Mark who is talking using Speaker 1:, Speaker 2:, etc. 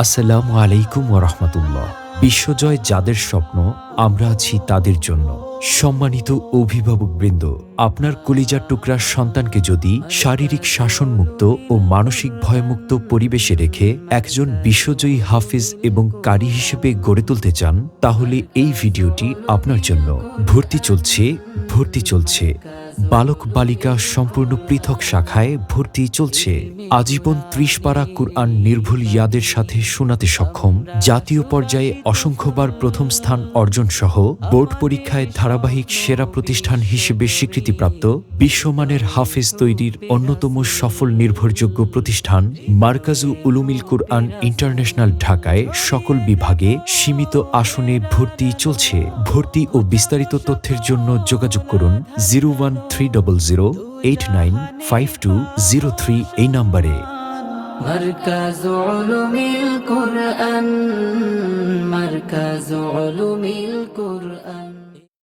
Speaker 1: আসসালামু আলাইকুম ওয়া রাহমাতুল্লাহ। বিশ্বজয় যাদের স্বপ্ন, আমরা আছি তাদের জন্য। সম্মানিত অভিভাবকবৃন্দ, আপনার কলিজার টুকরার সন্তানকে যদি শারীরিক শাসনমুক্ত ও মানসিক ভয়মুক্ত পরিবেশে রেখে একজন বিশ্বজয়ী হাফিজ এবং কারি হিসেবে গড়ে তুলতে চান, তাহলে এই ভিডিওটি আপনার জন্য। ভর্তি চলছে। বালক বালিকা সম্পূর্ণ পৃথক শাখায় ভর্তি চলছে। আজীবন ৩০ পারা কুরআন নির্ভুল ইয়াদের সাথে শোনাতে সক্ষম, জাতীয় পর্যায়ে অসংখ্যবার প্রথম স্থান অর্জন সহ বোর্ড পরীক্ষায় ধারাবাহিক সেরা প্রতিষ্ঠান হিসেবে স্বীকৃতিপ্রাপ্ত, বিশ্বমানের হাফেজ তৈরির অন্যতম সফল নির্ভরযোগ্য প্রতিষ্ঠান মারকাজু উলুমিল কুরআন ইন্টারন্যাশনাল ঢাকায় সকল বিভাগে সীমিত আসনে ভর্তি চলছে। ভর্তি ও বিস্তারিত তথ্যের জন্য যোগাযোগ করুন 01300895203 এই নম্বরে।
Speaker 2: মারকাজু উলুমিল কুরআন।